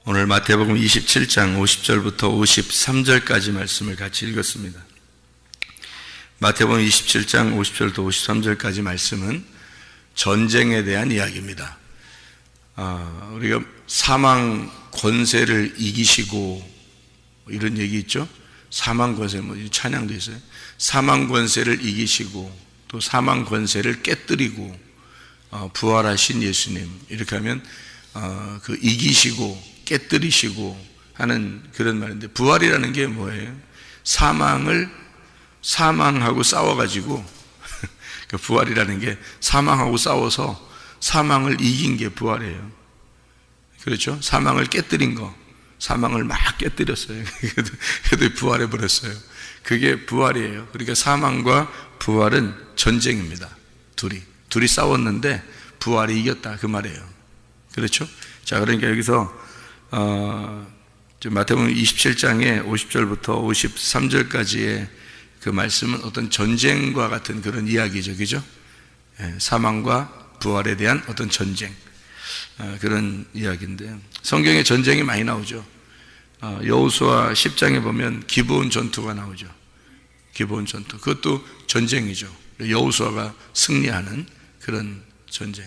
오늘 마태복음 27장 50절부터 53절까지 말씀을 같이 읽었습니다. 마태복음 27장 50절부터 53절까지 말씀은 전쟁에 대한 이야기입니다. 우리가 사망 권세를 이기시고 이런 얘기 있죠? 사망 권세, 찬양도 있어요. 사망 권세를 이기시고 또 사망 권세를 깨뜨리고 부활하신 예수님, 이렇게 하면 그 이기시고 깨뜨리시고 하는 그런 말인데, 부활이라는 게 뭐예요? 사망하고 싸워가지고 그 부활이라는 게 사망하고 싸워서 사망을 이긴 게 부활이에요. 그렇죠? 사망을 깨뜨린 거, 사망을 막 깨뜨렸어요. 그래도 부활해 버렸어요. 그게 부활이에요. 그러니까 사망과 부활은 전쟁입니다. 둘이 싸웠는데 부활이 이겼다 그 말이에요. 그렇죠? 자, 그러니까 여기서 마태복음 27장의 50절부터 53절까지의 그 말씀은 어떤 전쟁과 같은 그런 이야기죠, 그죠? 사망과 부활에 대한 어떤 전쟁, 그런 이야기인데요. 성경에 전쟁이 많이 나오죠. 여호수아 10장에 보면 기브온 전투가 나오죠. 기브온 전투, 그것도 전쟁이죠. 여호수아가 승리하는 그런 전쟁.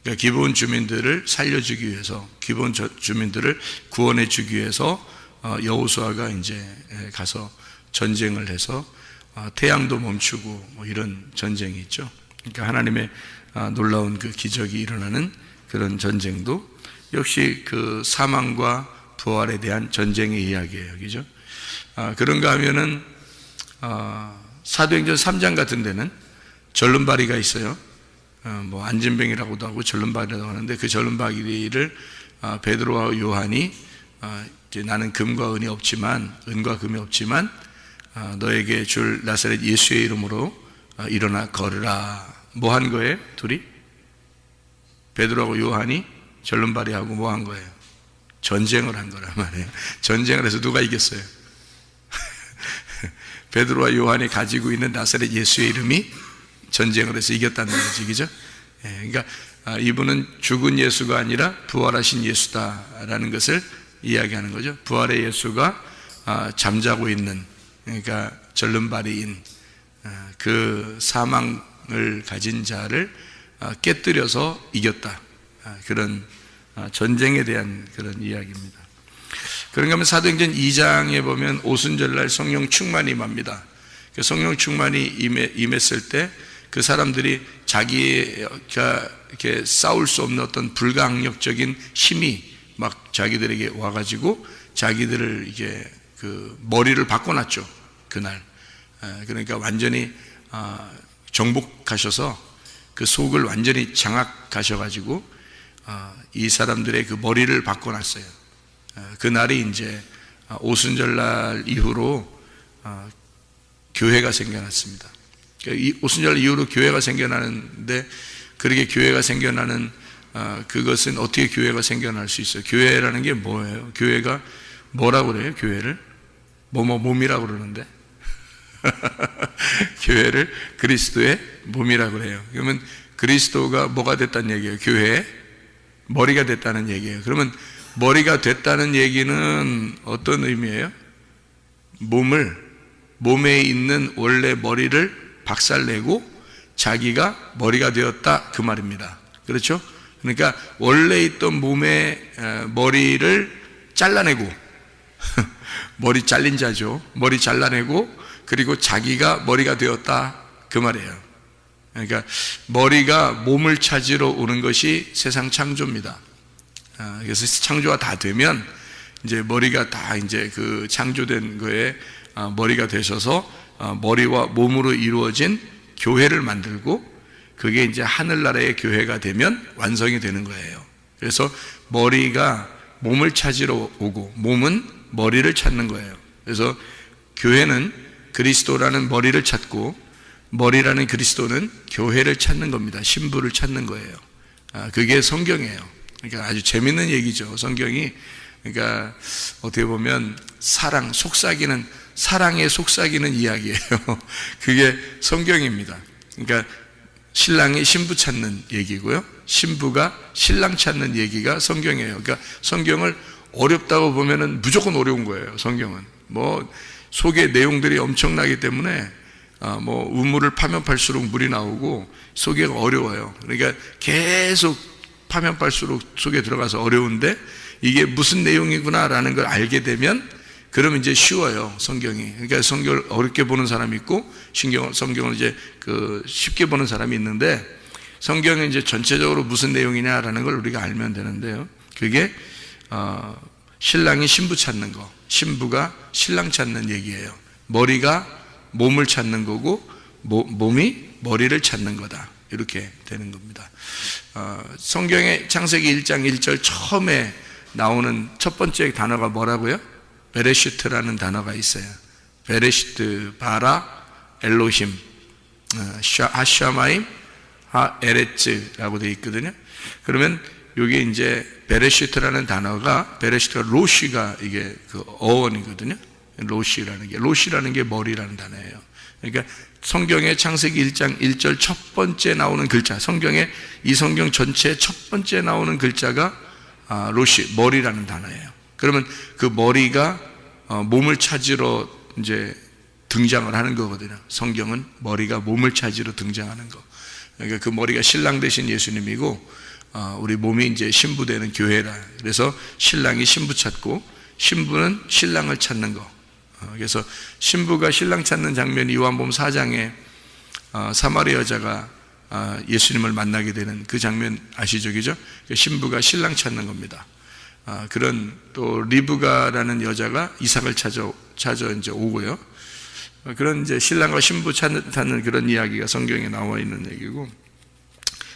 그러니까 기브온 주민들을 살려주기 위해서, 기브온 주민들을 구원해 주기 위해서 여호수아가 이제 가서 전쟁을 해서 태양도 멈추고 뭐 이런 전쟁이 있죠. 그러니까 하나님의 놀라운 그 기적이 일어나는 그런 전쟁도 역시 그 사망과 부활에 대한 전쟁의 이야기예요, 그죠? 그런가 하면은 사도행전 3장 같은 데는 절름발이가 있어요. 뭐 안진뱅이라고도 하고 절름발이라고 하는데, 그 절름발이를 베드로와 요한이 이제 나는 금과 은이 없지만, 은과 금이 없지만 너에게 줄 나사렛 예수의 이름으로 일어나 걸으라. 뭐 한 거예요? 둘이? 베드로하고 요한이 절름발이하고 뭐 한 거예요? 전쟁을 한 거란 말이에요. 전쟁을 해서 누가 이겼어요? 베드로와 요한이 가지고 있는 나사렛 예수의 이름이 전쟁을 해서 이겼다는 거지, 그죠? 그러니까 이분은 죽은 예수가 아니라 부활하신 예수다라는 것을 이야기하는 거죠. 부활의 예수가 잠자고 있는, 그러니까 절름발이인 그 사망을 가진 자를 깨뜨려서 이겼다. 그런 전쟁에 대한 그런 이야기입니다. 그런가 하면 사도행전 2장에 보면 오순절날 성령 충만이 임합니다. 성령 충만이 임했을 때 그 사람들이 자기가 이렇게 싸울 수 없는 어떤 불가항력적인 힘이 막 자기들에게 와가지고 자기들을 이게 그 머리를 바꿔놨죠, 그날. 그러니까 완전히 정복하셔서 그 속을 완전히 장악하셔가지고 이 사람들의 그 머리를 바꿔놨어요. 그날이 이제 오순절날 이후로 교회가 생겨났습니다. 이 오순절 이후로 교회가 생겨나는데, 그렇게 교회가 생겨나는 그것은 어떻게 교회가 생겨날 수 있어요? 교회라는 게 뭐예요? 교회가 뭐라고 그래요? 교회를 몸이라고 그러는데 교회를 그리스도의 몸이라고 그래요. 그러면 그리스도가 뭐가 됐다는 얘기예요? 교회의 머리가 됐다는 얘기예요. 그러면 머리가 됐다는 얘기는 어떤 의미예요? 몸에 있는 원래 머리를 박살내고 자기가 머리가 되었다, 그 말입니다. 그렇죠? 그러니까 원래 있던 몸의 머리를 잘라내고 머리 잘린 자죠. 머리 잘라내고 그리고 자기가 머리가 되었다, 그 말이에요. 그러니까 머리가 몸을 찾으러 오는 것이 세상 창조입니다. 그래서 창조가 다 되면 이제 머리가 다 이제 그 창조된 거에 머리가 되셔서 머리와 몸으로 이루어진 교회를 만들고, 그게 이제 하늘나라의 교회가 되면 완성이 되는 거예요. 그래서 머리가 몸을 찾으러 오고 몸은 머리를 찾는 거예요. 그래서 교회는 그리스도라는 머리를 찾고 머리라는 그리스도는 교회를 찾는 겁니다. 신부를 찾는 거예요. 그게 성경이에요. 그러니까 아주 재밌는 얘기죠, 성경이. 그러니까 어떻게 보면 사랑에 속삭이는 이야기예요. 그게 성경입니다. 그러니까 신랑이 신부 찾는 얘기고요, 신부가 신랑 찾는 얘기가 성경이에요. 그러니까 성경을 어렵다고 보면은 무조건 어려운 거예요. 성경은 뭐 속에 내용들이 엄청나기 때문에 뭐 우물을 파면 팔수록 물이 나오고 속이 어려워요. 그러니까 계속 파면 팔수록 속에 들어가서 어려운데, 이게 무슨 내용이구나라는 걸 알게 되면 그러면 이제 쉬워요, 성경이. 그러니까 성경을 어렵게 보는 사람이 있고 성경을 이제 그 쉽게 보는 사람이 있는데, 성경은 이제 전체적으로 무슨 내용이냐라는 걸 우리가 알면 되는데요. 그게 신랑이 신부 찾는 거, 신부가 신랑 찾는 얘기예요. 머리가 몸을 찾는 거고 몸이 머리를 찾는 거다, 이렇게 되는 겁니다. 성경의 창세기 1장 1절 처음에 나오는 첫 번째 단어가 뭐라고요? 베레시트라는 단어가 있어요. 베레시트 바라 엘로힘 하샤마임 에레츠라고 되어 있거든요. 그러면 여기 이제 베레시트라는 단어가, 베레시트가 로시가 이게 그 어원이거든요. 로시라는 게 머리라는 단어예요. 그러니까 성경의 창세기 1장 1절 첫 번째 나오는 글자, 이 성경 전체 첫 번째 나오는 글자가 로시, 머리라는 단어예요. 그러면 그 머리가 몸을 찾으러 이제 등장을 하는 거거든요. 성경은 머리가 몸을 찾으러 등장하는 거. 그러니까 그 머리가 신랑 되신 예수님이고, 우리 몸이 이제 신부되는 교회라. 그래서 신랑이 신부 찾고 신부는 신랑을 찾는 거. 그래서 신부가 신랑 찾는 장면이 요한복음 4장에 사마리아 여자가 예수님을 만나게 되는 그 장면 아시죠? 그죠? 신부가 신랑 찾는 겁니다. 그런 또 리브가라는 여자가 이삭을 찾아 이제 오고요. 그런 이제 신랑과 신부 찾는 그런 이야기가 성경에 나와 있는 얘기고,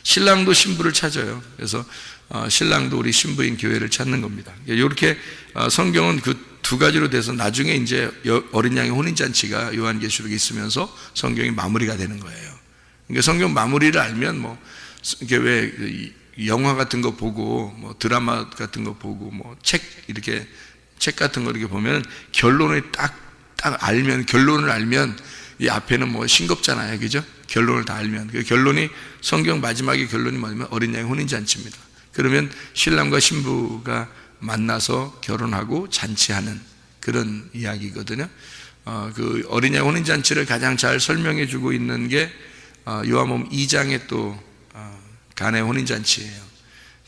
신랑도 신부를 찾아요. 그래서 신랑도 우리 신부인 교회를 찾는 겁니다. 이렇게 성경은 그 두 가지로 돼서 나중에 이제 어린 양의 혼인잔치가 요한계시록에 있으면서 성경이 마무리가 되는 거예요. 그러니까 성경 마무리를 알면 뭐 이게 왜 영화 같은 거 보고 뭐 드라마 같은 거 보고 뭐 책 같은 거 이렇게 보면 결론을 딱 결론을 알면 이 앞에는 뭐 싱겁잖아요. 그죠? 결론을 다 알면. 그 결론이, 성경 마지막의 결론이 뭐냐면 어린 양의 혼인잔치입니다. 그러면 신랑과 신부가 만나서 결혼하고 잔치하는 그런 이야기거든요. 그 어린 양 혼인잔치를 가장 잘 설명해 주고 있는 게 요한복음 2장에 또 가나의 혼인잔치예요.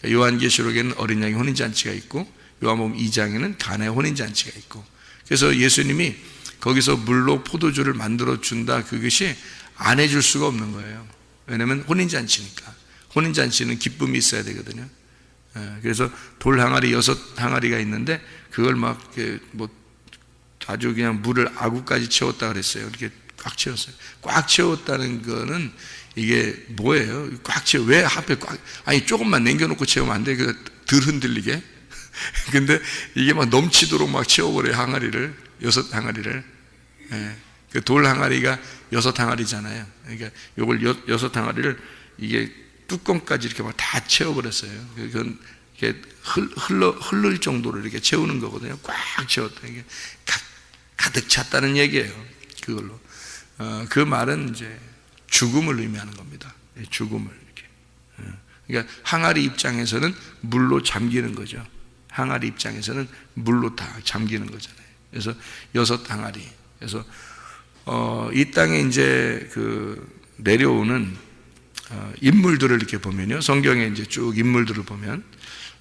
요한계시록에는 어린 양의 혼인잔치가 있고 요한복음 2장에는 가나의 혼인잔치가 있고, 그래서 예수님이 거기서 물로 포도주를 만들어 준다, 그것이 안 해줄 수가 없는 거예요. 왜냐하면 혼인잔치니까. 혼인잔치는 기쁨이 있어야 되거든요. 그래서 돌 항아리 6항아리가 있는데 그걸 막 뭐 아주 그냥 물을 아구까지 채웠다 그랬어요. 이렇게 꽉 채웠어요. 꽉 채웠다는 거는 이게 뭐예요? 꽉 채워, 왜 하필 아니 조금만 남겨놓고 채우면 안 돼? 덜 흔들리게. 근데 이게 막 넘치도록 막 채워버려요. 항아리를, 6항아리를. 그 돌 항아리가 6항아리잖아요. 그러니까 요걸 6항아리를 이게 뚜껑까지 이렇게 막 다 채워버렸어요. 그건 이렇게 흐를 정도로 이렇게 채우는 거거든요. 꽉 채웠다. 이게 가득 찼다는 얘기예요. 그걸로. 그 말은 이제 죽음을 의미하는 겁니다. 죽음을 이렇게. 그러니까 항아리 입장에서는 물로 잠기는 거죠. 항아리 입장에서는 물로 다 잠기는 거잖아요. 그래서 6항아리. 그래서 이 땅에 이제 내려오는 인물들을 이렇게 보면요, 성경에 이제 쭉 인물들을 보면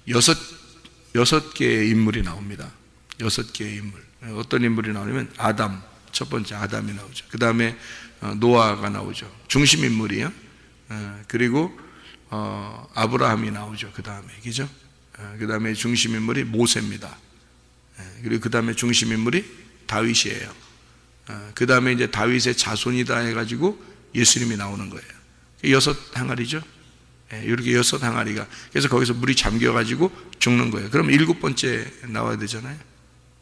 여섯 개의 인물이 나옵니다. 6개의 인물. 어떤 인물이 나오냐면 아담, 첫 번째 아담이 나오죠. 그 다음에 노아가 나오죠. 중심 인물이요. 그리고 아브라함이 나오죠. 그 다음에, 그죠? 그 다음에 중심 인물이 모세입니다. 그리고 그 다음에 중심 인물이 다윗이에요. 그 다음에 이제 다윗의 자손이다 해가지고 예수님이 나오는 거예요. 6항아리죠. 이렇게 6항아리가. 그래서 거기서 물이 잠겨가지고 죽는 거예요. 그럼 7번째 나와야 되잖아요.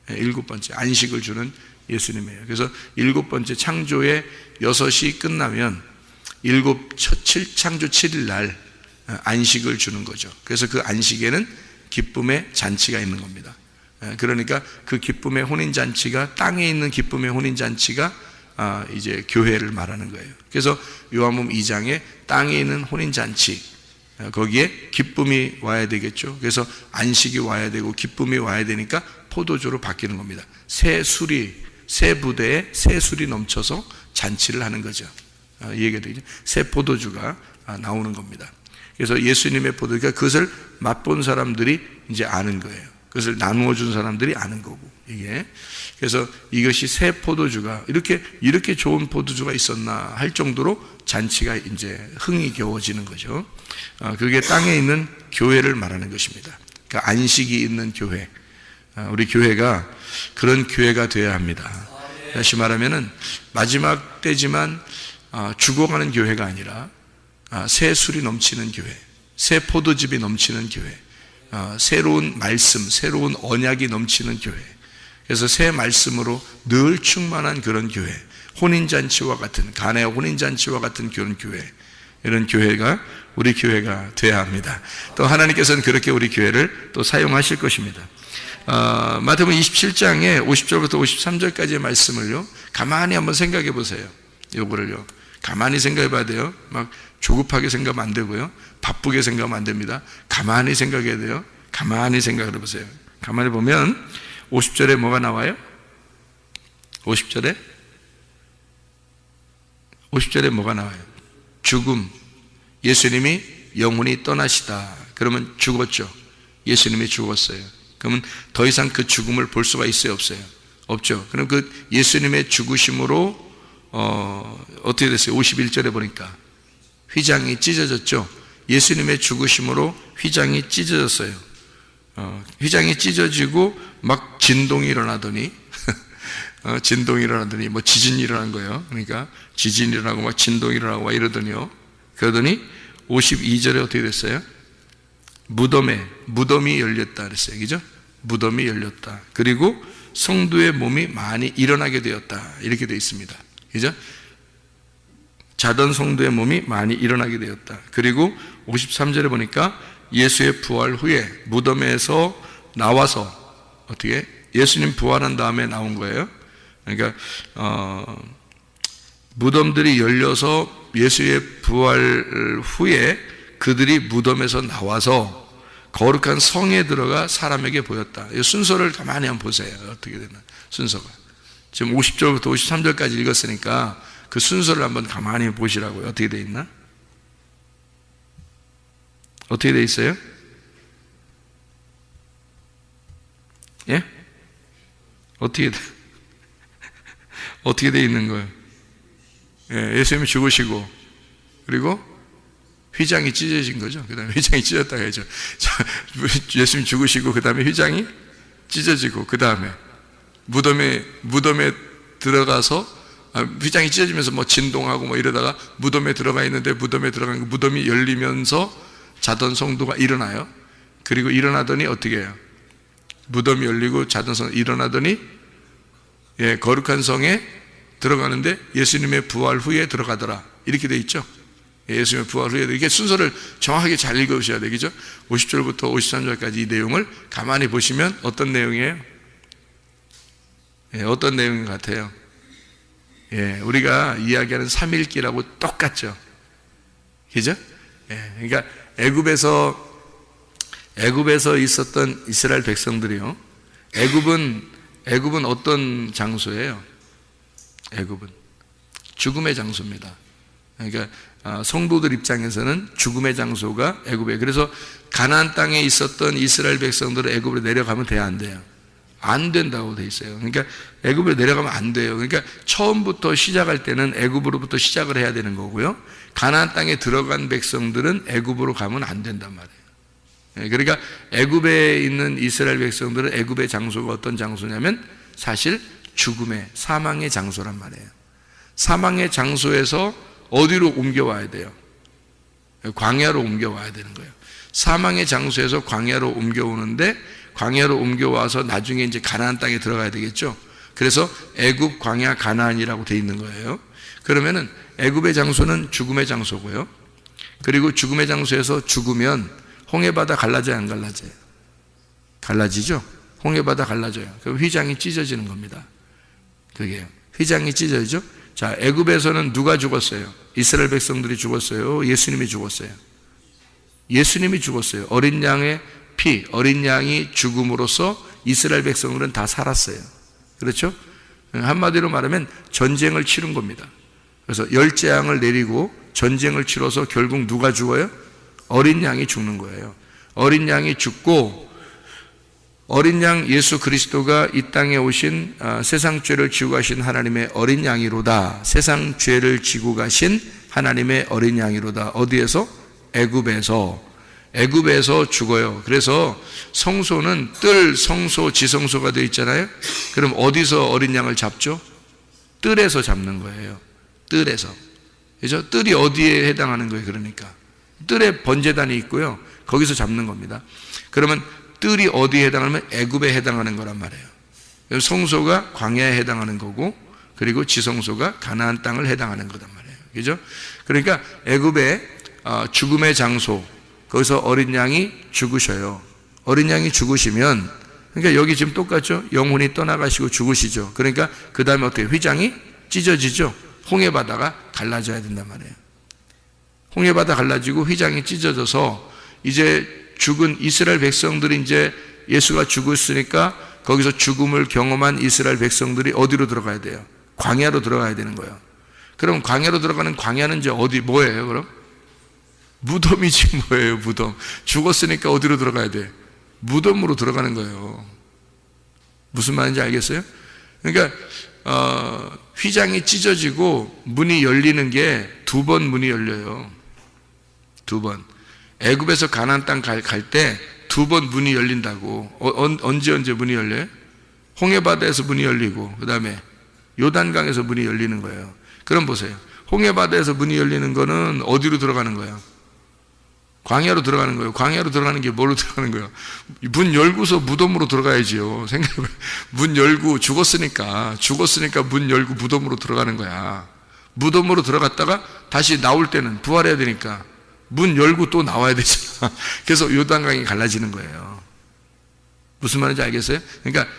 7번째 안식을 주는 예수님이에요. 그래서 7번째 창조의 6이 끝나면 창조 7일 날 안식을 주는 거죠. 그래서 그 안식에는 기쁨의 잔치가 있는 겁니다. 그러니까 그 기쁨의 혼인잔치가, 땅에 있는 기쁨의 혼인잔치가 이제 교회를 말하는 거예요. 그래서 요한복음 2장에 땅에 있는 혼인잔치, 거기에 기쁨이 와야 되겠죠. 그래서 안식이 와야 되고 기쁨이 와야 되니까 포도주로 바뀌는 겁니다. 새 부대에 새 술이 넘쳐서 잔치를 하는 거죠. 이 얘기가 되죠. 새 포도주가 나오는 겁니다. 그래서 예수님의 포도주가, 그것을 맛본 사람들이 이제 아는 거예요. 그것을 나누어 준 사람들이 아는 거고, 이게. 그래서 이것이 새 포도주가, 이렇게 좋은 포도주가 있었나 할 정도로 잔치가 이제 흥이 겨워지는 거죠. 그게 땅에 있는 교회를 말하는 것입니다. 그러니까 안식이 있는 교회. 우리 교회가 그런 교회가 되어야 합니다. 다시 말하면은 마지막 때지만 죽어가는 교회가 아니라 새 술이 넘치는 교회, 새 포도즙이 넘치는 교회, 새로운 말씀, 새로운 언약이 넘치는 교회. 그래서 새 말씀으로 늘 충만한 그런 교회, 혼인잔치와 같은, 가나의 혼인잔치와 같은 그런 교회. 이런 교회가 우리 교회가 돼야 합니다. 또 하나님께서는 그렇게 우리 교회를 또 사용하실 것입니다. 마태복음 27장에 50절부터 53절까지의 말씀을요, 가만히 한번 생각해 보세요. 요거를요, 가만히 생각해 봐야 돼요. 막 조급하게 생각하면 안 되고요, 바쁘게 생각하면 안 됩니다. 가만히 생각해야 돼요. 가만히 생각해 보세요. 가만히 보면 50절에 뭐가 나와요? 50절에 뭐가 나와요? 죽음. 예수님이 영원히 떠나시다. 그러면 죽었죠. 예수님이 죽었어요. 그러면 더 이상 그 죽음을 볼 수가 있어요, 없어요? 없죠. 그럼 그 예수님의 죽으심으로 어떻게 됐어요? 51절에 보니까 휘장이 찢어졌죠. 예수님의 죽으심으로 휘장이 찢어졌어요. 휘장이 찢어지고 막 진동이 일어나더니 뭐 지진이 일어난 거예요. 그러니까 지진이 일어나고 막 진동이 일어나고 막 이러더니요. 그러더니 52절에 어떻게 됐어요? 무덤이 열렸다 그랬어요. 그죠? 무덤이 열렸다. 그리고 성도의 몸이 많이 일어나게 되었다. 이렇게 되어 있습니다. 그죠? 자던 성도의 몸이 많이 일어나게 되었다. 그리고 53절에 보니까 예수의 부활 후에 무덤에서 나와서 어떻게? 예수님 부활한 다음에 나온 거예요. 그러니까 무덤들이 열려서 예수의 부활 후에 그들이 무덤에서 나와서 거룩한 성에 들어가 사람에게 보였다. 이 순서를 가만히 한번 보세요. 어떻게 되나 순서가. 지금 50절부터 53절까지 읽었으니까 그 순서를 한번 가만히 보시라고요. 어떻게 돼 있나? 어떻게 돼 있어요? 예? 어떻게 돼 있는 거예요? 예, 예수님이 죽으시고 그리고 휘장이 찢어진 거죠. 그 다음에 휘장이 찢어졌다 해야죠. 예수님 죽으시고 그 다음에 휘장이 찢어지고 그 다음에 무덤에 들어가서 휘장이 찢어지면서 뭐 진동하고 뭐 이러다가 무덤에 들어가 있는데 무덤이 열리면서 자던 성도가 일어나요. 그리고 일어나더니 어떻게 해요? 무덤이 열리고 자던 성도 일어나더니 예, 거룩한 성에 들어가는데 예수님의 부활 후에 들어가더라. 이렇게 돼 있죠. 예수님의 부활 후에 이렇게 순서를 정확하게 잘 읽으셔야 되겠죠. 50절부터 53절까지 이 내용을 가만히 보시면 어떤 내용이에요? 예, 어떤 내용 같아요? 예, 우리가 이야기하는 삼일기라고 똑같죠. 그죠? 예, 그러니까 애굽에서 있었던 이스라엘 백성들이요. 애굽은 어떤 장소예요? 애굽은 죽음의 장소입니다. 그러니까 성도들 입장에서는 죽음의 장소가 애굽이에요. 그래서 가나안 땅에 있었던 이스라엘 백성들은 애굽으로 내려가면 돼야 안 돼요? 안 된다고 돼 있어요. 그러니까 애굽으로 내려가면 안 돼요. 그러니까 처음부터 시작할 때는 애굽으로부터 시작을 해야 되는 거고요. 가나안 땅에 들어간 백성들은 애굽으로 가면 안 된단 말이에요. 그러니까 애굽에 있는 이스라엘 백성들은 애굽의 장소가 어떤 장소냐면 사실 죽음의 사망의 장소란 말이에요. 사망의 장소에서 어디로 옮겨와야 돼요? 광야로 옮겨와야 되는 거예요. 사망의 장소에서 광야로 옮겨오는데 광야로 옮겨와서 나중에 이제 가나안 땅에 들어가야 되겠죠. 그래서 애굽, 광야, 가나안이라고 돼 있는 거예요. 그러면은 애굽의 장소는 죽음의 장소고요. 그리고 죽음의 장소에서 죽으면 홍해바다 갈라져요, 안 갈라져요? 갈라지죠. 홍해바다 갈라져요. 그럼 휘장이 찢어지는 겁니다. 그게 휘장이 찢어지죠. 자, 애굽에서는 누가 죽었어요? 이스라엘 백성들이 죽었어요? 예수님이 죽었어요? 예수님이 죽었어요. 어린 양의 피, 어린 양이 죽음으로써 이스라엘 백성들은 다 살았어요. 그렇죠? 한마디로 말하면 전쟁을 치른 겁니다. 그래서 열재앙을 내리고 전쟁을 치러서 결국 누가 죽어요? 어린 양이 죽는 거예요. 어린 양이 죽고 어린 양 예수 그리스도가 이 땅에 오신 세상 죄를 지고 가신 하나님의 어린 양이로다. 세상 죄를 지고 가신 하나님의 어린 양이로다. 어디에서? 애굽에서 죽어요. 그래서 성소는 뜰, 성소, 지성소가 되어 있잖아요. 그럼 어디서 어린 양을 잡죠? 뜰에서 잡는 거예요. 뜰에서. 그죠? 뜰이 어디에 해당하는 거예요? 그러니까 뜰에 번제단이 있고요. 거기서 잡는 겁니다. 그러면 뜰이 어디에 해당하면 애굽에 해당하는 거란 말이에요. 성소가 광야에 해당하는 거고 그리고 지성소가 가나안 땅을 해당하는 거란 말이에요. 그죠? 그러니까 애굽에 죽음의 장소, 거기서 어린 양이 죽으셔요. 어린 양이 죽으시면, 그러니까 여기 지금 똑같죠? 영혼이 떠나가시고 죽으시죠. 그러니까 그 다음에 어떻게 휘장이 찢어지죠. 홍해바다가 갈라져야 된단 말이에요. 홍해바다 갈라지고 휘장이 찢어져서 이제 죽은 이스라엘 백성들이 이제 예수가 죽었으니까 거기서 죽음을 경험한 이스라엘 백성들이 어디로 들어가야 돼요? 광야로 들어가야 되는 거예요. 그럼 광야로 들어가는 광야는 이제 어디, 뭐예요, 그럼? 무덤이지 뭐예요, 무덤. 죽었으니까 어디로 들어가야 돼? 무덤으로 들어가는 거예요. 무슨 말인지 알겠어요? 그러니까 휘장이 찢어지고 문이 열리는 게 2번 문이 열려요. 2번. 애굽에서 가나안 땅 갈 때 2번 문이 열린다고. 언제 문이 열려요? 홍해바다에서 문이 열리고 그 다음에 요단강에서 문이 열리는 거예요. 그럼 보세요. 홍해바다에서 문이 열리는 거는 어디로 들어가는 거예요? 광야로 들어가는 거예요. 광야로 들어가는 게 뭐로 들어가는 거예요? 문 열고서 무덤으로 들어가야지요. 생각해봐요. 문 열고 죽었으니까 문 열고 무덤으로 들어가는 거야. 무덤으로 들어갔다가 다시 나올 때는 부활해야 되니까 문 열고 또 나와야 되잖아. 그래서 요단강이 갈라지는 거예요. 무슨 말인지 알겠어요? 그러니까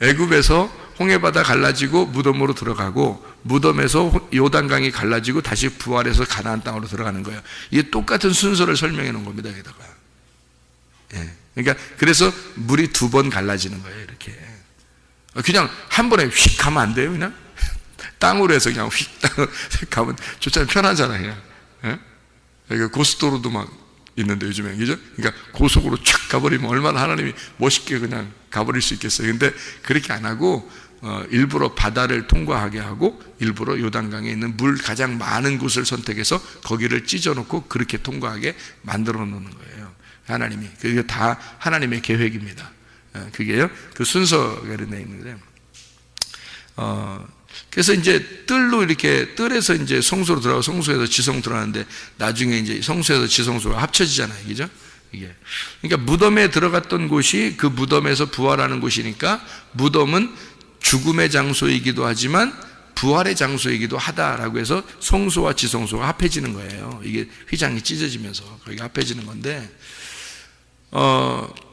애굽에서 홍해바다 갈라지고 무덤으로 들어가고 무덤에서 요단강이 갈라지고 다시 부활해서 가나안 땅으로 들어가는 거예요. 이게 똑같은 순서를 설명해 놓은 겁니다. 여기다가. 예. 그러니까 그래서 물이 2번 갈라지는 거예요. 이렇게. 그냥 한 번에 휙 가면 안 돼요. 그냥 땅으로 해서 그냥 휙 가면 좋잖아요. 편하잖아요. 그냥. 예? 그러니까 고속도로도 막 있는데 요즘에, 그죠? 그러니까 고속으로 촥 가버리면 얼마나 하나님이 멋있게 그냥 가버릴 수 있겠어요. 근데 그렇게 안 하고 일부러 바다를 통과하게 하고 일부러 요단강에 있는 물 가장 많은 곳을 선택해서 거기를 찢어놓고 그렇게 통과하게 만들어 놓는 거예요. 하나님이. 그게 다 하나님의 계획입니다. 그게요. 그 순서가 되어 있는데, 그래서 이제 뜰에서 이제 성소로 들어가고 성소에서 지성 들어가는데 나중에 이제 성소에서 지성소가 합쳐지잖아요. 그죠? 이게. 그러니까 무덤에 들어갔던 곳이 그 무덤에서 부활하는 곳이니까 무덤은 죽음의 장소이기도 하지만 부활의 장소이기도 하다라고 해서 성소와 지성소가 합해지는 거예요. 이게 휘장이 찢어지면서 거기가 합해지는 건데,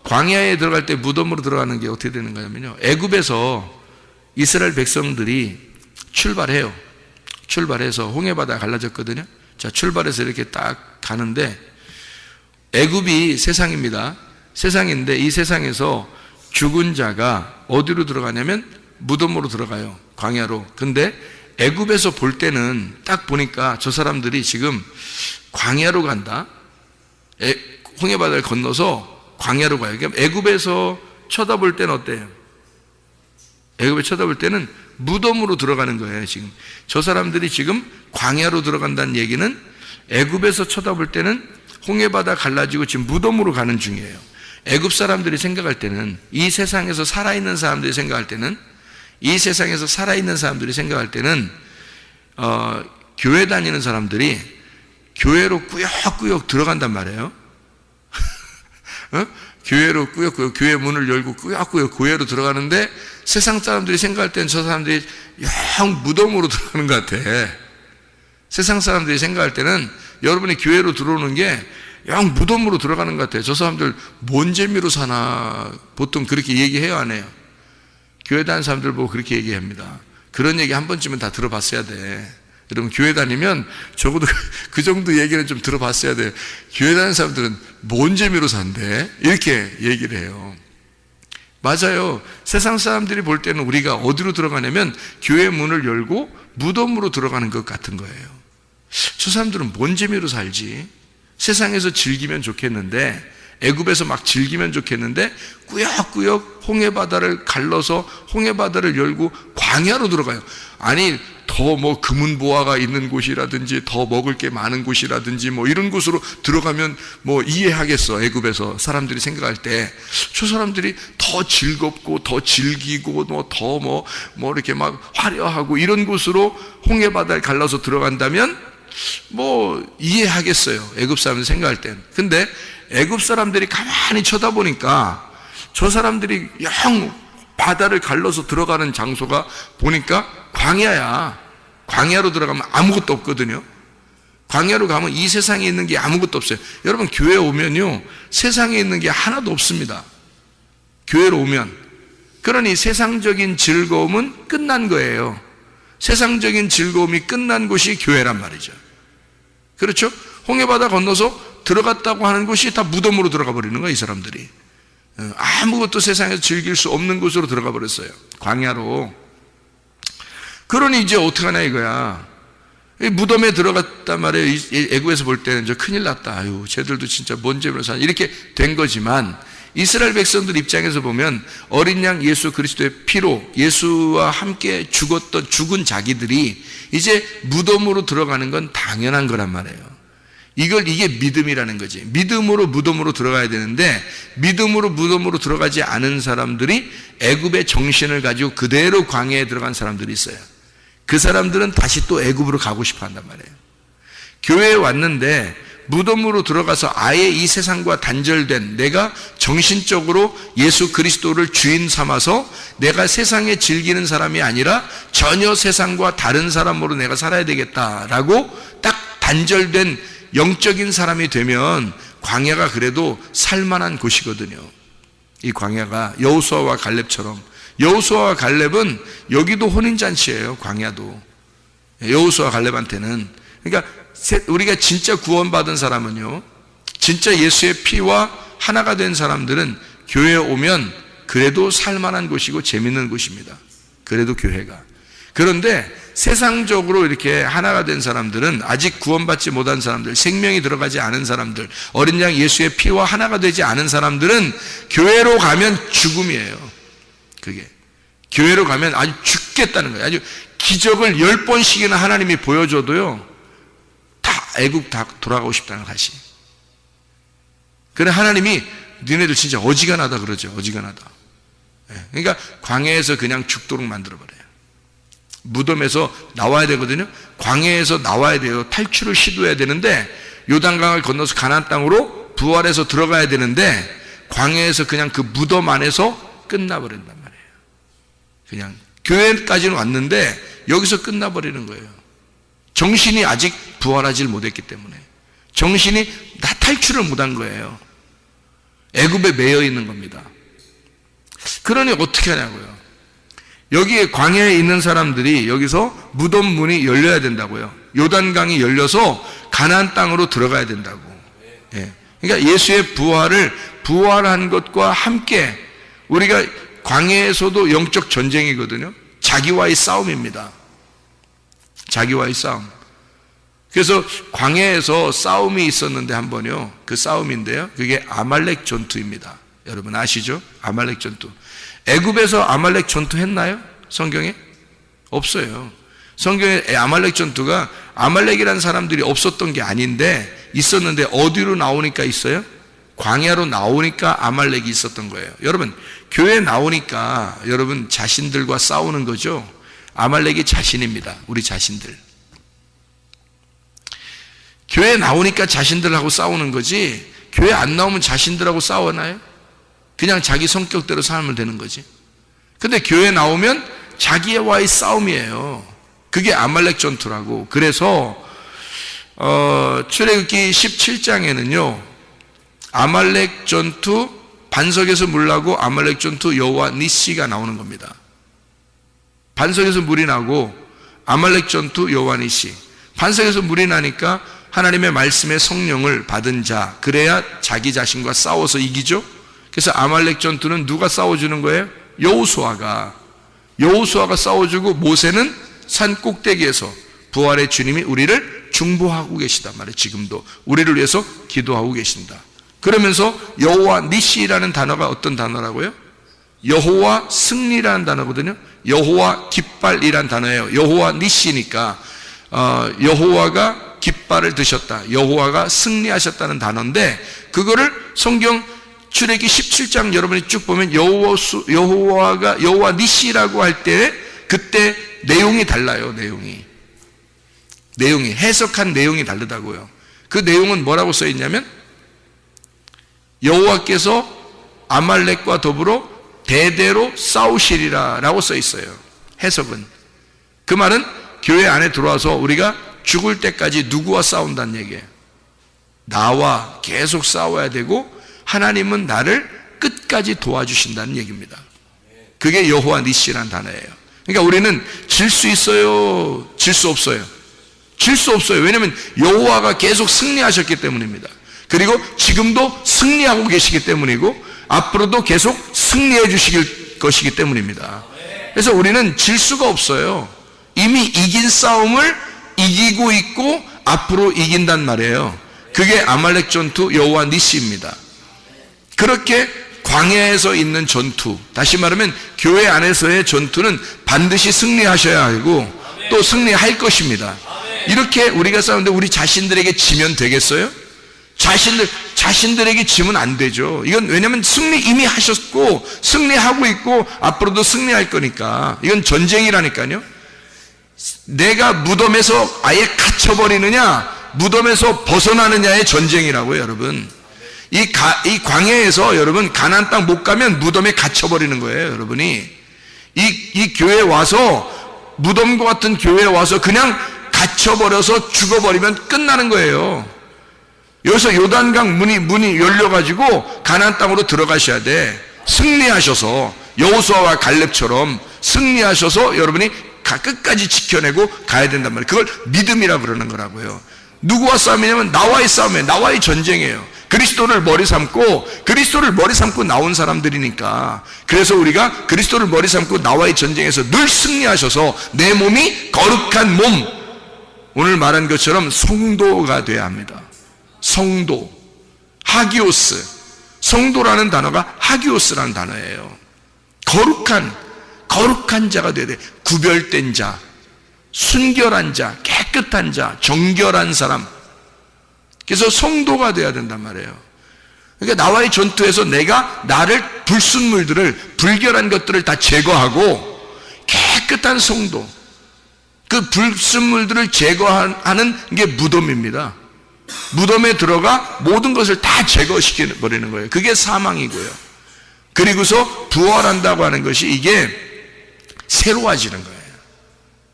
광야에 들어갈 때 무덤으로 들어가는 게 어떻게 되는 거냐면요. 애굽에서 이스라엘 백성들이 출발해서 홍해바다 갈라졌거든요. 자, 출발해서 이렇게 딱 가는데 애굽이 세상입니다. 세상인데 이 세상에서 죽은 자가 어디로 들어가냐면 무덤으로 들어가요. 광야로. 근데 애굽에서 볼 때는 딱 보니까 저 사람들이 지금 광야로 간다. 홍해바다를 건너서 광야로 가요. 그러니까 애굽에서 쳐다볼 때는 어때요? 애굽에 쳐다볼 때는 무덤으로 들어가는 거예요. 지금 저 사람들이 지금 광야로 들어간다는 얘기는 애굽에서 쳐다볼 때는 홍해바다 갈라지고 지금 무덤으로 가는 중이에요. 애굽 사람들이 생각할 때는, 이 세상에서 살아있는 사람들이 생각할 때는, 교회 다니는 사람들이 교회로 꾸역꾸역 들어간단 말이에요. 교회로 꾸역꾸역, 교회 문을 열고 꾸역꾸역 교회로 들어가는데 세상 사람들이 생각할 때는 저 사람들이 영 무덤으로 들어가는 것 같아. 세상 사람들이 생각할 때는 여러분이 교회로 들어오는 게 영 무덤으로 들어가는 것 같아요. 저 사람들 뭔 재미로 사나, 보통 그렇게 얘기해요, 안 해요? 교회 다니는 사람들 보고 그렇게 얘기합니다. 그런 얘기 한 번쯤은 다 들어봤어야 돼. 여러분 교회 다니면 적어도 그 정도 얘기는 좀 들어봤어야 돼. 교회 다니는 사람들은 뭔 재미로 산대? 이렇게 얘기를 해요. 맞아요. 세상 사람들이 볼 때는 우리가 어디로 들어가냐면 교회 문을 열고 무덤으로 들어가는 것 같은 거예요. 저 사람들은 뭔 재미로 살지? 세상에서 즐기면 좋겠는데, 애굽에서 막 즐기면 좋겠는데 꾸역꾸역 홍해바다를 갈라서 홍해바다를 열고 광야로 들어가요. 아니 더 뭐 금은보화가 있는 곳이라든지 더 먹을 게 많은 곳이라든지 뭐 이런 곳으로 들어가면 뭐 이해하겠어. 애굽에서 사람들이 생각할 때 저 사람들이 더 즐겁고 더 즐기고 뭐 이렇게 막 화려하고 이런 곳으로 홍해바다를 갈라서 들어간다면 뭐 이해하겠어요. 애굽 사람들 생각할 땐. 근데 애굽 사람들이 가만히 쳐다보니까 저 사람들이 영 바다를 갈라서 들어가는 장소가 보니까 광야야. 광야로 들어가면 아무것도 없거든요. 광야로 가면 이 세상에 있는 게 아무것도 없어요. 여러분, 교회 오면요, 세상에 있는 게 하나도 없습니다. 교회로 오면. 그러니 세상적인 즐거움은 끝난 거예요. 세상적인 즐거움이 끝난 곳이 교회란 말이죠. 그렇죠? 홍해바다 건너서 들어갔다고 하는 곳이 다 무덤으로 들어가 버리는 거예요, 이 사람들이. 아무것도 세상에서 즐길 수 없는 곳으로 들어가 버렸어요. 광야로. 그러니 이제 어떡하냐 이거야. 무덤에 들어갔단 말이에요. 애국에서 볼 때는 큰일 났다. 아유, 쟤들도 진짜 뭔 죄로 사냐. 이렇게 된 거지만, 이스라엘 백성들 입장에서 보면 어린 양 예수 그리스도의 피로 예수와 함께 죽은 자기들이 이제 무덤으로 들어가는 건 당연한 거란 말이에요. 이게 믿음이라는 거지. 믿음으로 무덤으로 들어가야 되는데, 믿음으로 무덤으로 들어가지 않은 사람들이 애굽의 정신을 가지고 그대로 광야에 들어간 사람들이 있어요. 그 사람들은 다시 또 애굽으로 가고 싶어 한단 말이에요. 교회에 왔는데 무덤으로 들어가서 아예 이 세상과 단절된, 내가 정신적으로 예수 그리스도를 주인 삼아서 내가 세상에 즐기는 사람이 아니라 전혀 세상과 다른 사람으로 내가 살아야 되겠다라고 딱 단절된 영적인 사람이 되면 광야가 그래도 살만한 곳이거든요. 이 광야가 여호수아와 갈렙처럼. 여호수아와 갈렙은 여기도 혼인잔치예요. 광야도. 여호수아 갈렙한테는. 그러니까 우리가 진짜 구원받은 사람은요, 진짜 예수의 피와 하나가 된 사람들은 교회에 오면 그래도 살만한 곳이고 재밌는 곳입니다. 그래도 교회가. 그런데 세상적으로 이렇게 하나가 된 사람들은, 아직 구원받지 못한 사람들, 생명이 들어가지 않은 사람들, 어린 양 예수의 피와 하나가 되지 않은 사람들은 교회로 가면 죽음이에요. 그게 교회로 가면 아주 죽겠다는 거예요. 아주 기적을 10번씩이나 하나님이 보여줘도요, 다 애국 다 돌아가고 싶다는 거 다시. 그래, 하나님이 니네들 진짜 어지간하다 그러죠. 어지간하다. 그러니까 광야에서 그냥 죽도록 만들어버려요. 무덤에서 나와야 되거든요. 광야에서 나와야 돼요. 탈출을 시도해야 되는데, 요단강을 건너서 가나안 땅으로 부활해서 들어가야 되는데, 광야에서 그냥 그 무덤 안에서 끝나버린단 말이에요. 그냥 교회까지는 왔는데 여기서 끝나버리는 거예요. 정신이 아직 부활하지 못했기 때문에. 정신이 다 탈출을 못한 거예요. 애굽에 매여 있는 겁니다. 그러니 어떻게 하냐고요. 여기에 광야에 있는 사람들이 여기서 무덤 문이 열려야 된다고요. 요단강이 열려서 가나안 땅으로 들어가야 된다고. 그러니까 예수의 부활한 것과 함께 우리가 광야에서도 영적 전쟁이거든요. 자기와의 싸움입니다. 자기와의 싸움. 그래서 광야에서 싸움이 있었는데 한 번요. 그 싸움인데요, 그게 아말렉 전투입니다. 여러분 아시죠? 아말렉 전투. 애굽에서 아말렉 전투 했나요? 성경에? 없어요. 성경에 아말렉 전투가, 아말렉이라는 사람들이 없었던 게 아닌데 있었는데 어디로 나오니까 있어요? 광야로 나오니까 아말렉이 있었던 거예요. 여러분, 교회 나오니까 여러분 자신들과 싸우는 거죠. 아말렉이 자신입니다. 우리 자신들. 교회 나오니까 자신들하고 싸우는 거지, 교회 안 나오면 자신들하고 싸우나요? 그냥 자기 성격대로 살면 되는 거지. 근데 교회 나오면 자기와의 싸움이에요. 그게 아말렉 전투라고. 그래서 출애굽기 17장에는요 아말렉 전투, 반석에서 물 나고 아말렉 전투 여호와 니시가 나오는 겁니다. 반석에서 물이 나고 아말렉 전투 여호와 니시. 반석에서 물이 나니까 하나님의 말씀의 성령을 받은 자, 그래야 자기 자신과 싸워서 이기죠. 그래서 아말렉 전투는 누가 싸워주는 거예요? 여호수아가 싸워주고, 모세는 산 꼭대기에서 부활의 주님이 우리를 중보하고 계시단 말이에요. 지금도 우리를 위해서 기도하고 계신다. 그러면서 여호와 니시라는 단어가 어떤 단어라고요? 여호와 승리라는 단어거든요. 여호와 깃발이란 단어예요. 여호와 니시니까 여호와가 깃발을 드셨다, 여호와가 승리하셨다는 단어인데, 그거를 성경 출애굽기 17장 여러분이 쭉 보면 여호와 니시라고 할 때 그때 내용이 달라요. 내용이 해석한 내용이 다르다고요. 그 내용은 뭐라고 써 있냐면, 여호와께서 아말렉과 더불어 대대로 싸우시리라 라고 써 있어요. 해석은. 그 말은 교회 안에 들어와서 우리가 죽을 때까지 누구와 싸운다는 얘기예요? 나와 계속 싸워야 되고 하나님은 나를 끝까지 도와주신다는 얘기입니다. 그게 여호와 니시라는 단어예요. 그러니까 우리는 질 수 있어요? 질 수 없어요? 질 수 없어요. 왜냐하면 여호와가 계속 승리하셨기 때문입니다. 그리고 지금도 승리하고 계시기 때문이고 앞으로도 계속 승리해 주실 것이기 때문입니다. 그래서 우리는 질 수가 없어요. 이미 이긴 싸움을 이기고 있고 앞으로 이긴단 말이에요. 그게 아말렉 전투 여호와 니시입니다. 그렇게 광야에서 있는 전투, 다시 말하면 교회 안에서의 전투는 반드시 승리하셔야 하고 또 승리할 것입니다. 이렇게 우리가 싸우는데 우리 자신들에게 지면 되겠어요? 자신들에게 지면 안 되죠. 이건 왜냐하면 승리 이미 하셨고 승리하고 있고 앞으로도 승리할 거니까. 이건 전쟁이라니까요. 내가 무덤에서 아예 갇혀버리느냐 무덤에서 벗어나느냐의 전쟁이라고요, 여러분. 이 광야에서 여러분 가나안 땅 못 가면 무덤에 갇혀버리는 거예요, 여러분이. 이 교회에 와서 무덤과 같은 교회에 와서 그냥 갇혀버려서 죽어버리면 끝나는 거예요. 여기서 요단강 문이 열려가지고 가나안 땅으로 들어가셔야 돼. 승리하셔서 여호수아와 갈렙처럼 승리하셔서 여러분이 끝까지 지켜내고 가야 된단 말이에요. 그걸 믿음이라 그러는 거라고요. 누구와 싸움이냐면 나와의 싸움이에요. 나와의 전쟁이에요. 그리스도를 머리 삼고 나온 사람들이니까. 그래서 우리가 그리스도를 머리 삼고 나와의 전쟁에서 늘 승리하셔서 내 몸이 거룩한 몸, 오늘 말한 것처럼 성도가 돼야 합니다. 성도, 하기오스. 성도라는 단어가 하기오스라는 단어예요. 거룩한 자가 돼야 돼. 구별된 자, 순결한 자, 깨끗한 자, 정결한 사람. 그래서 성도가 돼야 된단 말이에요. 그러니까 나와의 전투에서 내가 나를 불순물들을, 불결한 것들을 다 제거하고 깨끗한 성도, 그 불순물들을 제거하는 게 무덤입니다. 무덤에 들어가 모든 것을 다 제거시켜버리는 거예요. 그게 사망이고요. 그리고서 부활한다고 하는 것이 이게 새로워지는 거예요.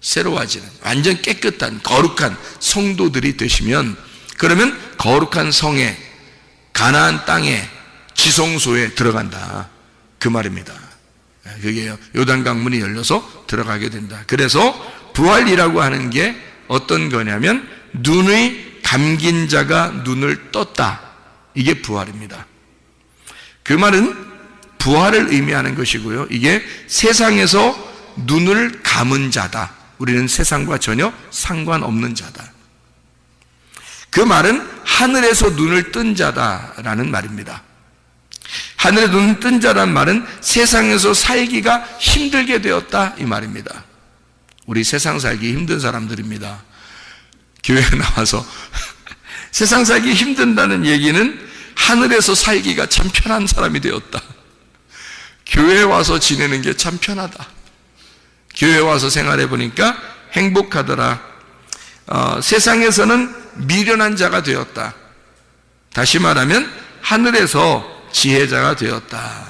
새로워지는, 완전 깨끗한 거룩한 성도들이 되시면, 그러면 거룩한 성에, 가나안 땅에, 지성소에 들어간다, 그 말입니다. 그게 요단강 문이 열려서 들어가게 된다. 그래서 부활이라고 하는 게 어떤 거냐면 눈의 감긴 자가 눈을 떴다, 이게 부활입니다. 그 말은 부활을 의미하는 것이고요, 이게 세상에서 눈을 감은 자다. 우리는 세상과 전혀 상관없는 자다. 그 말은 하늘에서 눈을 뜬 자다라는 말입니다. 하늘에 눈을 뜬 자란 말은 세상에서 살기가 힘들게 되었다, 이 말입니다. 우리 세상 살기 힘든 사람들입니다. 교회에 나와서 세상 살기 힘든다는 얘기는 하늘에서 살기가 참 편한 사람이 되었다. 교회에 와서 지내는 게 참 편하다. 교회에 와서 생활해 보니까 행복하더라. 세상에서는 미련한 자가 되었다. 다시 말하면 하늘에서 지혜자가 되었다,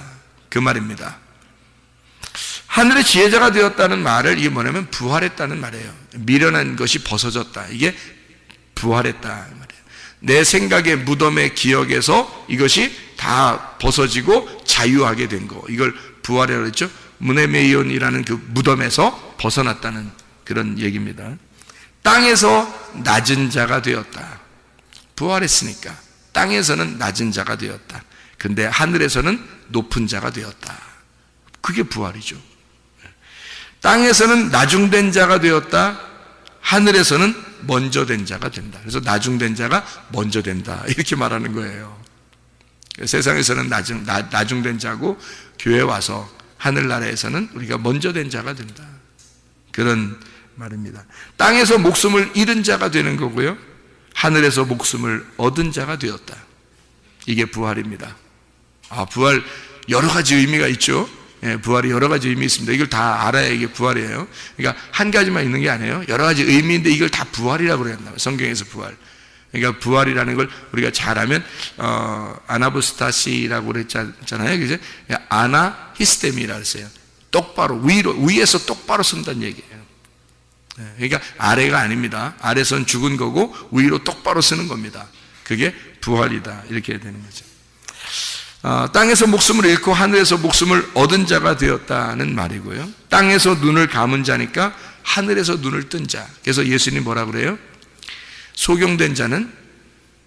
그 말입니다. 하늘의 지혜자가 되었다는 말을, 이게 뭐냐면 부활했다는 말이에요. 미련한 것이 벗어졌다, 이게 부활했다 말이에요. 내 생각의 무덤의 기억에서 이것이 다 벗어지고 자유하게 된 거, 이걸 부활이라고 했죠. 무네메이온이라는 그 무덤에서 벗어났다는 그런 얘기입니다. 땅에서 낮은 자가 되었다. 부활했으니까 땅에서는 낮은 자가 되었다. 근데 하늘에서는 높은 자가 되었다. 그게 부활이죠. 땅에서는 나중된 자가 되었다. 하늘에서는 먼저 된 자가 된다. 그래서 나중된 자가 먼저 된다, 이렇게 말하는 거예요. 세상에서는 나중된 자고, 교회에 와서 하늘나라에서는 우리가 먼저 된 자가 된다, 그런 말입니다. 땅에서 목숨을 잃은 자가 되는 거고요, 하늘에서 목숨을 얻은 자가 되었다. 이게 부활입니다. 부활 여러 가지 의미가 있죠. 부활이 여러 가지 의미 있습니다. 이걸 다 알아야 이게 부활이에요. 그러니까 한 가지만 있는 게 아니에요. 여러 가지 의미인데 이걸 다 부활이라고 그랬나 봐요, 성경에서 부활. 그러니까 부활이라는 걸 우리가 잘하면 아나부스타시라고 그랬잖아요, 그죠? 아나히스테미라고 했어요. 똑바로 위에서 똑바로 선다는 얘기예요. 그러니까 아래가 아닙니다. 아래선 죽은 거고 위로 똑바로 서는 겁니다. 그게 부활이다. 이렇게 되는 거죠. 땅에서 목숨을 잃고 하늘에서 목숨을 얻은 자가 되었다는 말이고요. 땅에서 눈을 감은 자니까 하늘에서 눈을 뜬 자. 그래서 예수님이 뭐라 그래요? 소경된 자는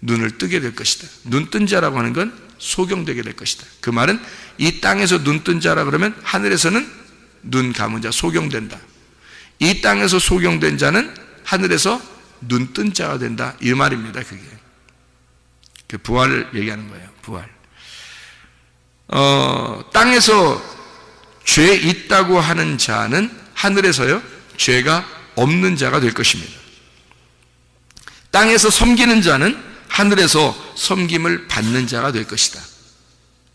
눈을 뜨게 될 것이다. 눈 뜬 자라고 하는 건 소경되게 될 것이다. 그 말은 이 땅에서 눈 뜬 자라 그러면 하늘에서는 눈 감은 자, 소경된다. 이 땅에서 소경된 자는 하늘에서 눈 뜬 자가 된다. 이 말입니다. 그게 그 부활을 얘기하는 거예요. 부활. 땅에서 죄 있다고 하는 자는 하늘에서요 죄가 없는 자가 될 것입니다. 땅에서 섬기는 자는 하늘에서 섬김을 받는 자가 될 것이다.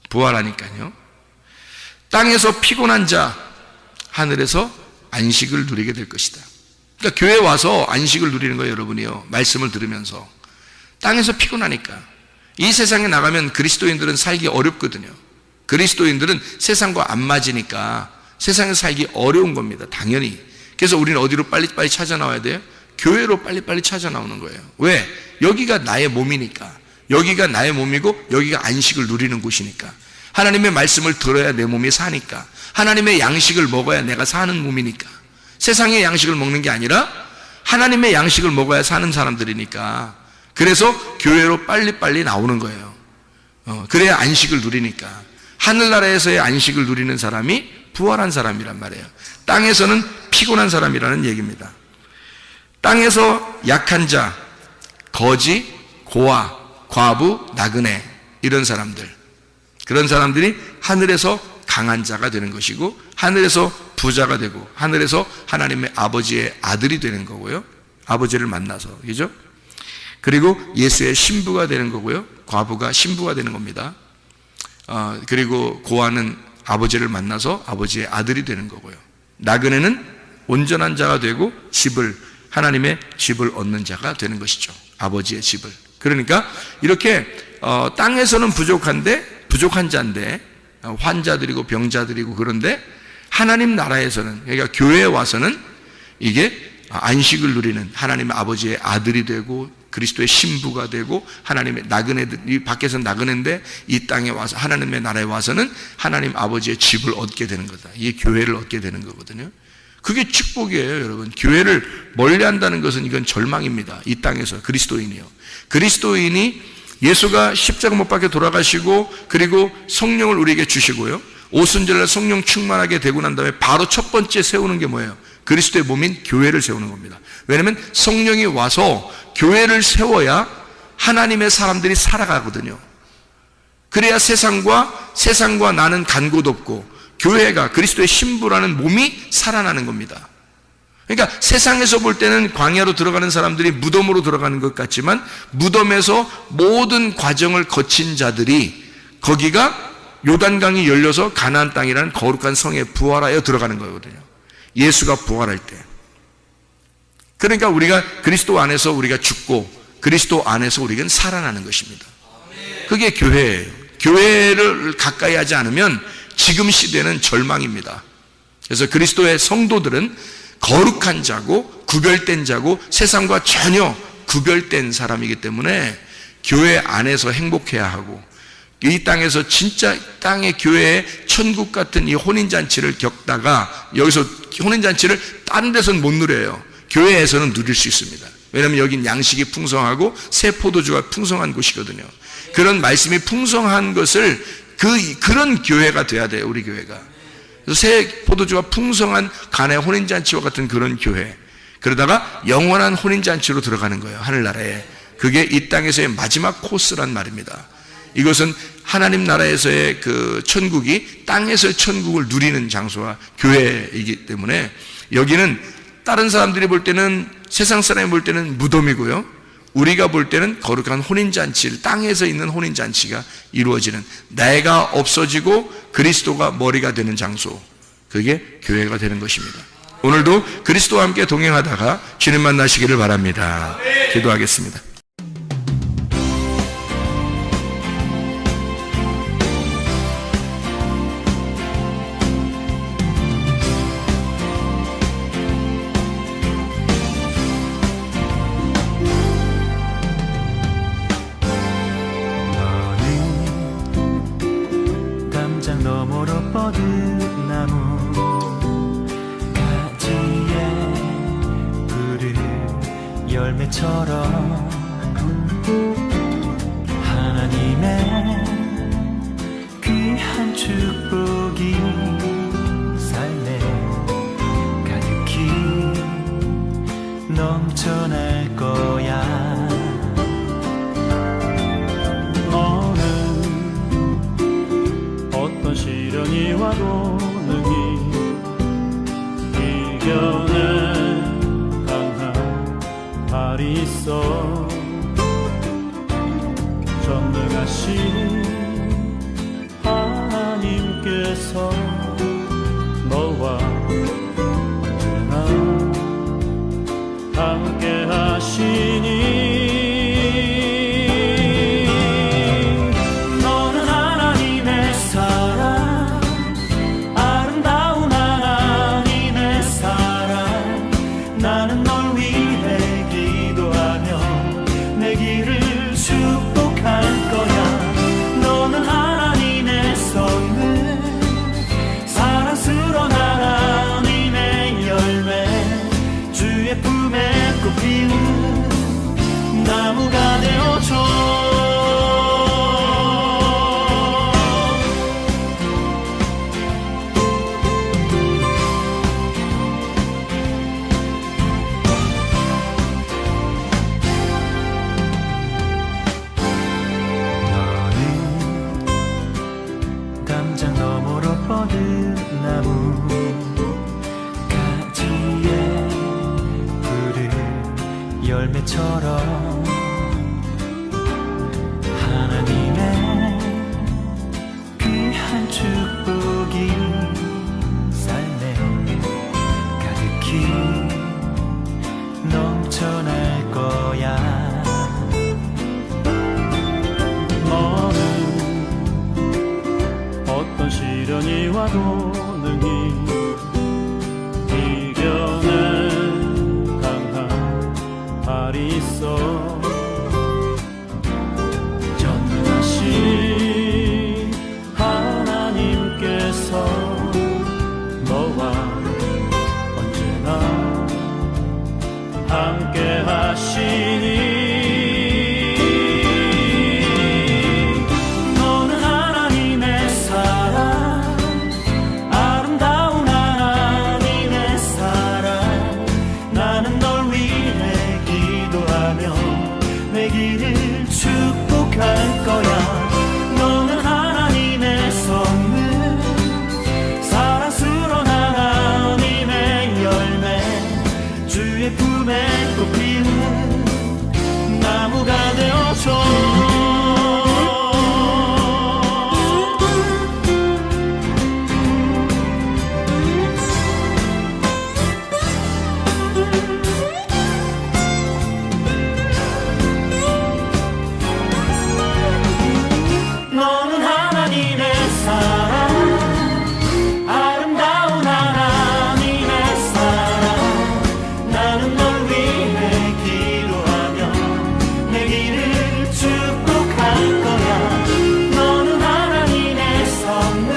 부활하니까요. 땅에서 피곤한 자, 하늘에서 안식을 누리게 될 것이다. 그러니까 교회 와서 안식을 누리는 거예요, 여러분이요. 말씀을 들으면서. 땅에서 피곤하니까. 이 세상에 나가면 그리스도인들은 살기 어렵거든요. 그리스도인들은 세상과 안 맞으니까 세상에 살기 어려운 겁니다. 당연히. 그래서 우리는 어디로 빨리빨리 찾아 나와야 돼요? 교회로 빨리빨리 찾아 나오는 거예요. 왜? 여기가 나의 몸이니까. 여기가 나의 몸이고 여기가 안식을 누리는 곳이니까. 하나님의 말씀을 들어야 내 몸이 사니까. 하나님의 양식을 먹어야 내가 사는 몸이니까. 세상의 양식을 먹는 게 아니라 하나님의 양식을 먹어야 사는 사람들이니까. 그래서 교회로 빨리빨리 나오는 거예요. 그래야 안식을 누리니까. 하늘나라에서의 안식을 누리는 사람이 부활한 사람이란 말이에요. 땅에서는 피곤한 사람이라는 얘기입니다. 땅에서 약한 자, 거지, 고아, 과부, 나그네 이런 사람들, 그런 사람들이 하늘에서 강한 자가 되는 것이고 하늘에서 부자가 되고 하늘에서 하나님의 아버지의 아들이 되는 거고요. 아버지를 만나서, 그죠? 그리고 예수의 신부가 되는 거고요. 과부가 신부가 되는 겁니다. 그리고 고아는 아버지를 만나서 아버지의 아들이 되는 거고요. 나그네는 온전한 자가 되고 하나님의 집을 얻는 자가 되는 것이죠. 아버지의 집을. 그러니까 이렇게 땅에서는 부족한 자인데 환자들이고 병자들이고 그런데 하나님 나라에서는, 그러니까 교회에 와서는 이게 안식을 누리는 하나님의 아버지의 아들이 되고 그리스도의 신부가 되고 하나님의 나그네들이 밖에서 나그네인데 이 땅에 와서 하나님의 나라에 와서는 하나님 아버지의 집을 얻게 되는 거다. 이게 교회를 얻게 되는 거거든요. 그게 축복이에요, 여러분. 교회를 멀리한다는 것은 이건 절망입니다. 이 땅에서 그리스도인이요. 그리스도인이 예수가 십자가 못 박혀 돌아가시고 그리고 성령을 우리에게 주시고요. 오순절날 성령 충만하게 되고 난 다음에 바로 첫 번째 세우는 게 뭐예요? 그리스도의 몸인 교회를 세우는 겁니다. 왜냐하면 성령이 와서 교회를 세워야 하나님의 사람들이 살아가거든요. 그래야 세상과 나는 간 곳 없고 교회가 그리스도의 신부라는 몸이 살아나는 겁니다. 그러니까 세상에서 볼 때는 광야로 들어가는 사람들이 무덤으로 들어가는 것 같지만 무덤에서 모든 과정을 거친 자들이 거기가 요단강이 열려서 가나안 땅이라는 거룩한 성에 부활하여 들어가는 거거든요. 예수가 부활할 때. 그러니까 우리가 그리스도 안에서 우리가 죽고 그리스도 안에서 우리는 살아나는 것입니다. 그게 교회예요. 교회를 가까이 하지 않으면 지금 시대는 절망입니다. 그래서 그리스도의 성도들은 거룩한 자고 구별된 자고 세상과 전혀 구별된 사람이기 때문에 교회 안에서 행복해야 하고 이 땅에서 진짜 땅의 교회의 천국 같은 이 혼인잔치를 겪다가 여기서 혼인잔치를 다른 데서는 못 누려요. 교회에서는 누릴 수 있습니다. 왜냐하면 여긴 양식이 풍성하고 새 포도주가 풍성한 곳이거든요. 그런 말씀이 풍성한 것을 그런 교회가 돼야 돼요. 우리 교회가. 그래서 새 포도주가 풍성한 가나의 혼인잔치와 같은 그런 교회. 그러다가 영원한 혼인잔치로 들어가는 거예요. 하늘나라에. 그게 이 땅에서의 마지막 코스란 말입니다. 이것은 하나님 나라에서의 그 천국이 땅에서의 천국을 누리는 장소와 교회이기 때문에 여기는 다른 사람들이 볼 때는 세상 사람이 볼 때는 무덤이고요. 우리가 볼 때는 거룩한 혼인잔치를 땅에서 있는 혼인잔치가 이루어지는 내가 없어지고 그리스도가 머리가 되는 장소 그게 교회가 되는 것입니다. 오늘도 그리스도와 함께 동행하다가 주님 만나시기를 바랍니다. 기도하겠습니다. 뻗은 나무 가지에 푸른 열매처럼 하나님의 귀한 축복이 삶에 가득히 넘쳐날 거야. 너는 어떤 시련이 와도 능히 이겨낸 강한 발이 있어. 전능하신 하나님께서 너와 언제나 함께 하시니. 너는 하나님의 사랑, 아름다운 하나님의 사랑. 나는 널 위해 기도하며 내 길을 축복할 거야. 너는 하나님의 선물, 사랑스러운 하나님의 열매, 주의 품에 꽃 피우는 나무가 되어줘. 담장 너머로 뻗은 나무 가지에 푸른 열매처럼 하나님의 귀한 축복이 삶에 가득히 넘쳐날 거야. 어떤 시련이 와도 능히 이겨낸 강한 발이 있어. 전능하신 하나님께서 너와 언제나 함께 하시니. 내 길을 축복할 거야. 너는 하나님의 선물, 사랑스러운 하나님의 열매, 주의 품에 꽃 피우는 나무가 되어줘. 너는 하나님의 사랑, 아름다운 하나님의 사랑. 나는 널 위해 기도하며 내 길을 축복할 거야. 너는 하나님의 선물,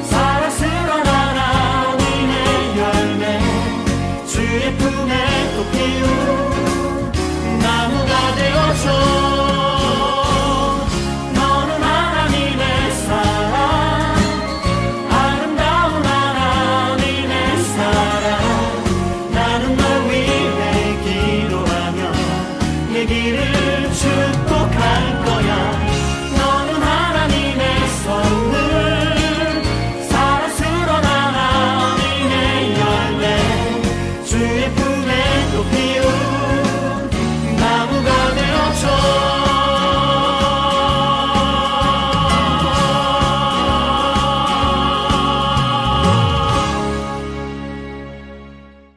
사랑스러운 하나님의 열매, 주의 품에 꽃 피운 나무가 되어줘. 내 길을 축복할 것